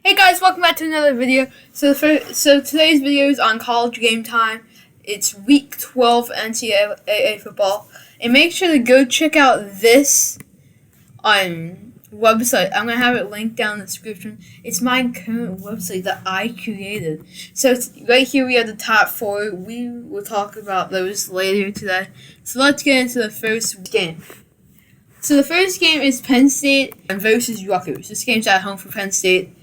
Hey guys, welcome back to another video. So today's video is on college game time. It's week 12 NCAA football. And make sure to go check out this website. I'm going to have it linked down in the description. It's my current website that I created. So right here we have the top 4. We will talk about those later today. So let's get into the first game. So the first game is Penn State versus Rutgers. This game's at home for Penn State.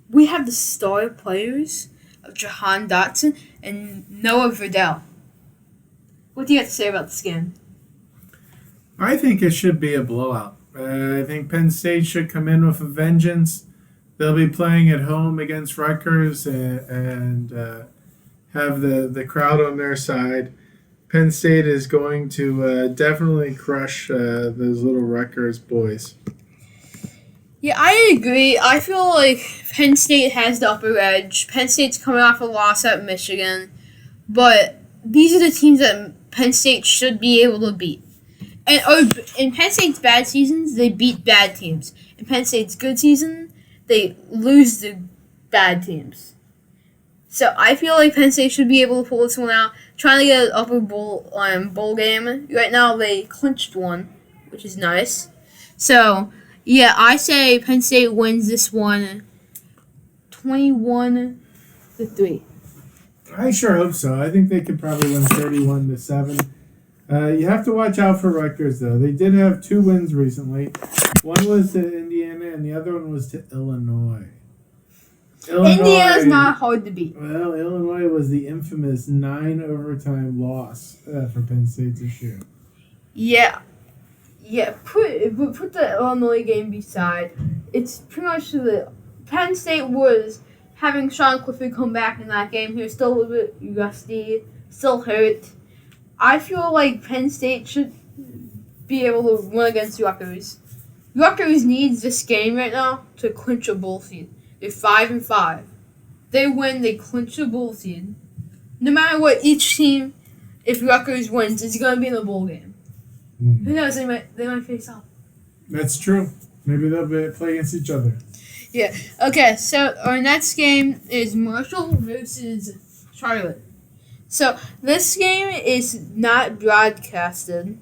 We have the star players of Jahan Dotson and Noah Verdell. What do you have to say about this game? I think it should be a blowout. I think Penn State should come in with a vengeance. They'll be playing at home against Rutgers and have the crowd on their side. Penn State is going to definitely crush those little Rutgers boys. Yeah, I agree. I feel like Penn State has the upper edge. Penn State's coming off a loss at Michigan. But these are the teams that Penn State should be able to beat. And in Penn State's bad seasons, they beat bad teams. In Penn State's good season, they lose to bad teams. So I feel like Penn State should be able to pull this one out. Trying to get an upper bowl game. Right now they clinched one, which is nice. So yeah, I say Penn State wins this one 21-3. I sure hope so. I think they could probably win 31-7. You have to watch out for Rutgers, though. They did have 2 wins recently. One was to Indiana, and the other one was to Illinois. Indiana's not hard to beat. Well, Illinois was the infamous 9 overtime loss for Penn State this year. Yeah. Yeah, put the Illinois game beside. It's pretty much the Penn State was having Sean Clifford come back in that game. He was still a little bit rusty, still hurt. I feel like Penn State should be able to win against Rutgers. Rutgers needs this game right now to clinch a bowl seed. They're 5-5. They win, they clinch a bowl seed. No matter what, each team, if Rutgers wins, is going to be in the bowl game. Who knows? They might face off. That's true. Maybe they'll play against each other. Yeah. Okay. So our next game is Marshall versus Charlotte. So this game is not broadcasted.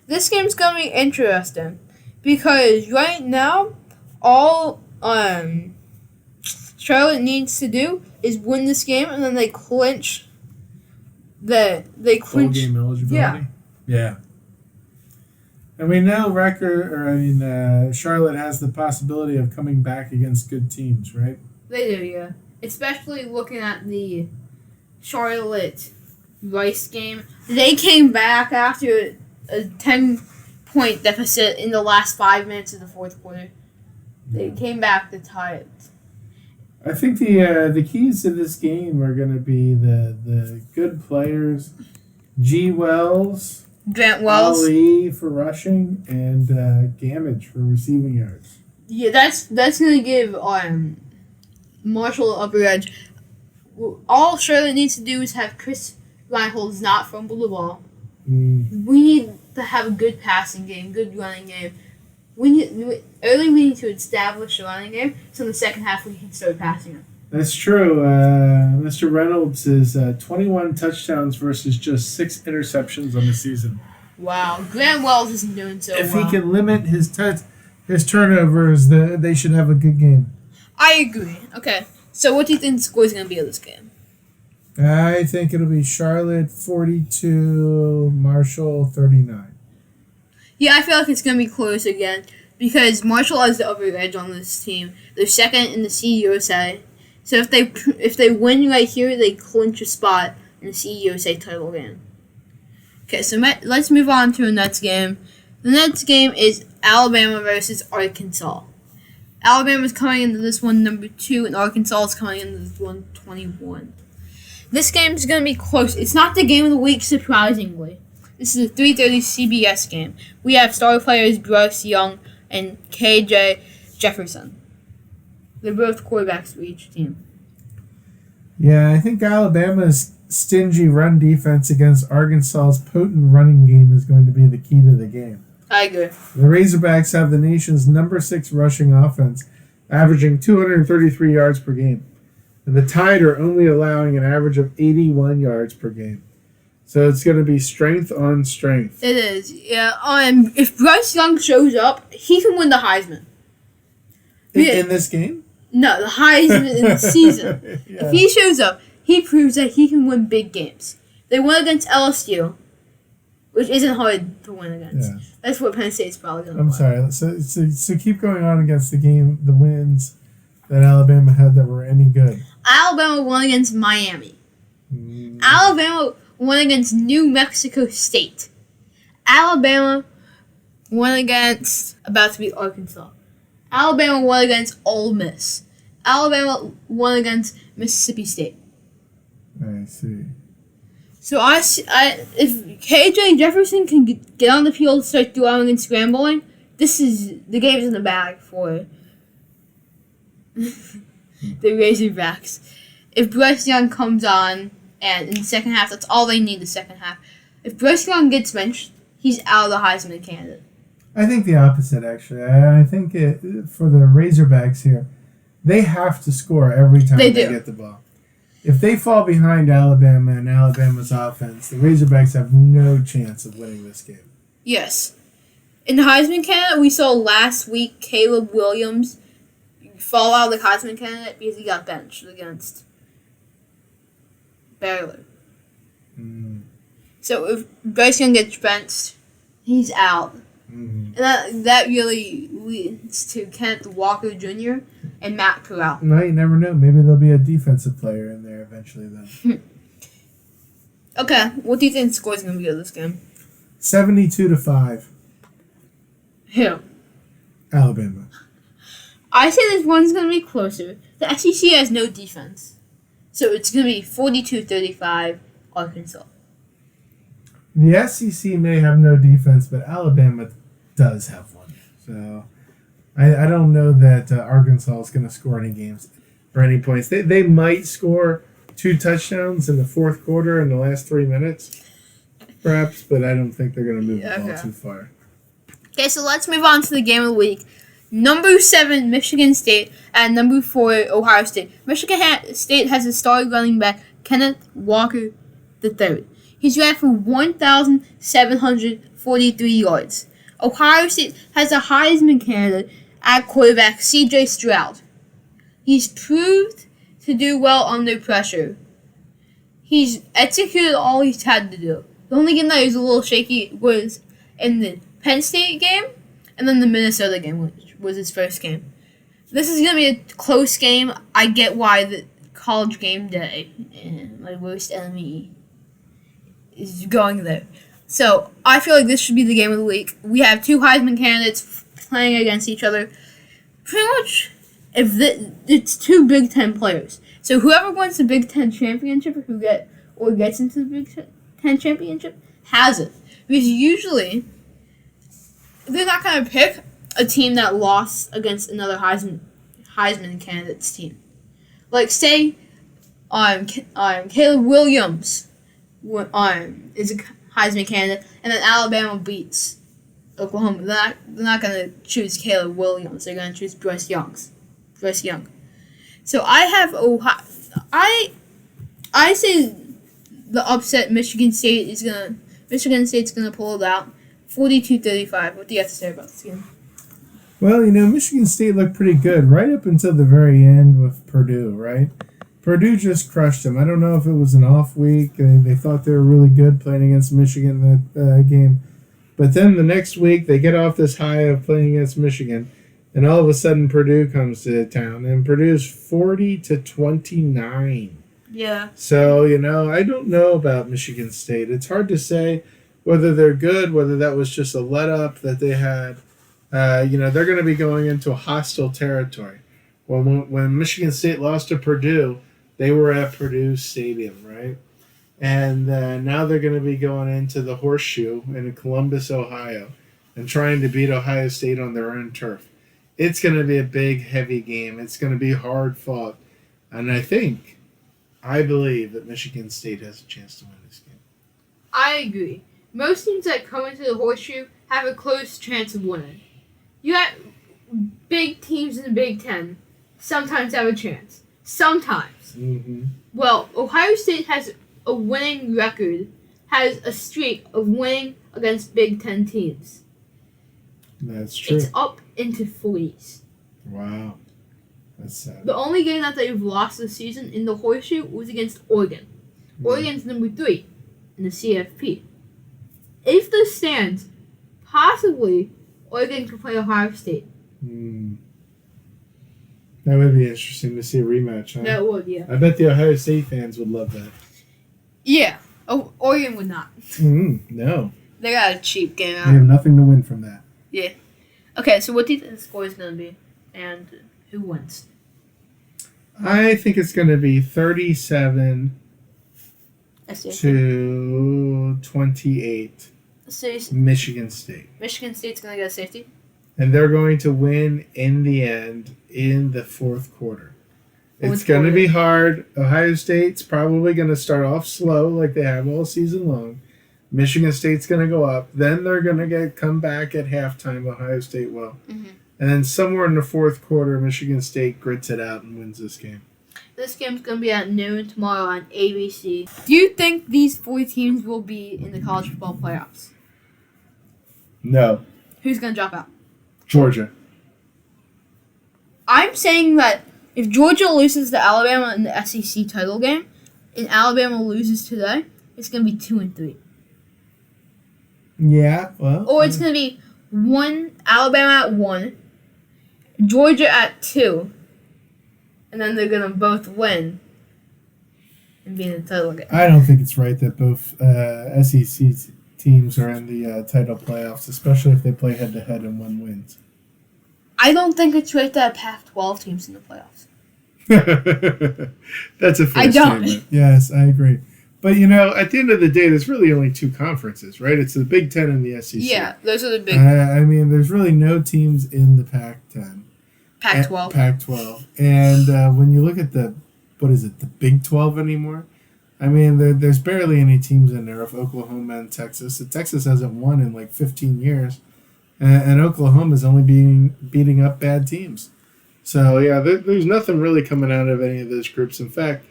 This game's gonna be interesting because right now, all Charlotte needs to do is win this game, and then they clinch. Full game eligibility? Yeah. And we know Charlotte has the possibility of coming back against good teams, right? They do, yeah. Especially looking at the Charlotte Rice game. They came back after a 10-point deficit in the last 5 minutes of the fourth quarter. They came back to tie it. I think the keys to this game are going to be the good players, Grant Wells, Ali for rushing, and Gamage for receiving yards. Yeah, that's going to give Marshall an upper edge. All Charlotte needs to do is have Chris Reinholds not fumble the ball. We need to have a good passing game, good running game. We need to establish a running game, so in the second half we can start passing it. That's true. Mr. Reynolds is 21 touchdowns versus just 6 interceptions on the season. Wow, Grant Wells isn't doing so well. If he can limit his turnovers, they should have a good game. I agree. Okay, so what do you think the score is going to be of this game? I think it'll be Charlotte 42, Marshall 39. Yeah, I feel like it's going to be close again because Marshall has the upper edge on this team. They're second in the CUSA. So if they win right here, they clinch a spot in the CUSA title game. Okay, so let's move on to the next game. The next game is Alabama versus Arkansas. Alabama's coming into this one number 2, and Arkansas is coming into this one 21. This game is going to be close. It's not the game of the week, surprisingly. This is a 3:30 CBS game. We have star players Bryce Young and KJ Jefferson. They're both quarterbacks for each team. Yeah, I think Alabama's stingy run defense against Arkansas's potent running game is going to be the key to the game. I agree. The Razorbacks have the nation's number 6 rushing offense averaging 233 yards per game. And the Tide are only allowing an average of 81 yards per game. So it's going to be strength on strength. It is, yeah. If Bryce Young shows up, he can win the Heisman. In this game? No, the Heisman in the season. Yeah. If he shows up, he proves that he can win big games. They won against LSU, which isn't hard to win against. Yeah. That's what Penn State's probably going to I'm sorry. So keep going on against the wins that Alabama had that were any good. Alabama won against Miami. Alabama won against New Mexico State. Alabama won against, about to be Arkansas. Alabama won against Ole Miss. Alabama won against Mississippi State. I see. So if KJ Jefferson can get on the field and start throwing and scrambling, the game's in the bag for the Razorbacks. If Bryce Young comes on, and in the second half, that's all they need the second half. If Bryce Young gets benched, he's out of the Heisman candidate. I think the opposite, actually. I think for the Razorbacks here, they have to score every time they get the ball. If they fall behind Alabama and Alabama's offense, the Razorbacks have no chance of winning this game. Yes. In the Heisman candidate, we saw last week Caleb Williams fall out of the Heisman candidate because he got benched against Baylor. So if Bryce Young gets benched, he's out. And that really leads to Kenneth Walker Jr. and Matt Corral. No, you never know. Maybe there'll be a defensive player in there eventually then. Okay, what do you think the score is going to be of this game? 72-5. Who? Alabama. I say this one's going to be closer. The SEC has no defense. So it's going to be 42-35 Arkansas. The SEC may have no defense, but Alabama does have one. So I don't know that Arkansas is going to score any games or any points. They might score 2 touchdowns in the fourth quarter in the last 3 minutes, perhaps, but I don't think they're going to move the ball too far. Okay, so let's move on to the game of the week. Number 7, Michigan State, and number 4, Ohio State. Michigan State has a star running back, Kenneth Walker III. He's ran for 1,743 yards. Ohio State has a Heisman candidate at quarterback, C.J. Stroud. He's proved to do well under pressure. He's executed all he's had to do. The only game that was a little shaky was in the Penn State game, and then the Minnesota game, which was his first game. This is going to be a close game. I get why the College Game Day, my worst enemy, is going there. So I feel like this should be the game of the week. We have 2 Heisman candidates playing against each other. Pretty much, it's 2 Big Ten players. So whoever wins the Big Ten championship or gets into the Big Ten championship has it. Because usually they're not going to pick a team that lost against another Heisman candidate's team. Like say, Caleb Williams is a Heisman candidate, and then Alabama beats Oklahoma. They're not going to choose Caleb Williams. They're going to choose Bryce Young. So I have Ohio. I say the upset Michigan State's gonna pull it out, 42-35. What do you have to say about this game? Well, Michigan State looked pretty good right up until the very end with Purdue, right? Purdue just crushed them. I don't know if it was an off week. They thought they were really good playing against Michigan in that game. But then the next week, they get off this high of playing against Michigan, and all of a sudden Purdue comes to town, and Purdue's 40-29. Yeah. So, I don't know about Michigan State. It's hard to say whether they're good, whether that was just a let-up that they had. They're going to be going into a hostile territory. When Michigan State lost to Purdue, they were at Purdue Stadium, right? And now they're going to be going into the Horseshoe in Columbus, Ohio, and trying to beat Ohio State on their own turf. It's going to be a big, heavy game. It's going to be hard fought. And I believe that Michigan State has a chance to win this game. I agree. Most teams that come into the Horseshoe have a close chance of winning. You got big teams in the Big Ten sometimes have a chance. Sometimes. Mm-hmm. Well, Ohio State has a winning record, has a streak of winning against Big Ten teams. That's true. It's up into 40s. Wow. That's sad. The only game that they've lost this season in the horseshoe was against Oregon. Oregon's number 3 in the CFP. If this stands, possibly Oregon could play Ohio State. That would be interesting to see a rematch, huh? That would, yeah. I bet the Ohio State fans would love that. Yeah. Oh, Oregon would not. No. They got a cheap game They out. have nothing to win from that. Yeah. Okay, so what do you think the score is going to be? And who wins? I think it's going to be 37 SC. to 28. Michigan State. Michigan State's going to get a safety? And they're going to win in the end in the fourth quarter. It's going to be hard. Ohio State's probably going to start off slow like they have all season long. Michigan State's going to go up. Then they're going to come back at halftime. Ohio State will. Mm-hmm. And then somewhere in the fourth quarter, Michigan State grits it out and wins this game. This game's going to be at noon tomorrow on ABC. Do you think these 4 teams will be in the college football playoffs? No. Who's going to drop out? Georgia. I'm saying that if Georgia loses to Alabama in the SEC title game, and Alabama loses today, it's going to be 2-3. Yeah, well. Or it's going to be Alabama at 1, Georgia at 2, and then they're going to both win and be in the title game. I don't think it's right that both SEC teams are in the title playoffs, especially if they play head-to-head and one wins. I don't think it's right to have Pac-12 teams in the playoffs. That's a fair I don't. statement. Yes, I agree. But, at the end of the day, there's really only 2 conferences, right? It's the Big Ten and the SEC. Yeah, those are the big... I mean, there's really no teams in the Pac-10. Pac-12. Pac-12. And when you look at the Big 12 anymore? I mean, there's barely any teams in there of Oklahoma and Texas. Texas hasn't won in like 15 years. And Oklahoma's only beating up bad teams. So, yeah, there's nothing really coming out of any of those groups. In fact,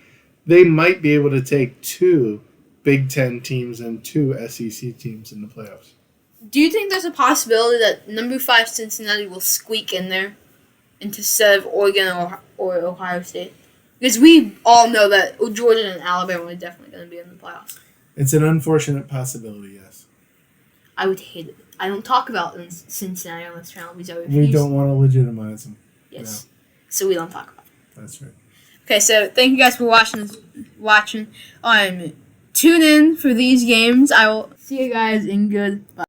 they might be able to take 2 Big Ten teams and 2 SEC teams in the playoffs. Do you think there's a possibility that number 5 Cincinnati will squeak in there instead of Oregon or Ohio State? Because we all know that Georgia and Alabama are definitely going to be in the playoffs. It's an unfortunate possibility, yes. I would hate it. I don't talk about Cincinnati on this channel because I refuse. We don't want to legitimize them. Yes. No. So we don't talk about it. That's right. Okay, so thank you guys for watching. Tune in for these games. I will see you guys in goodbye.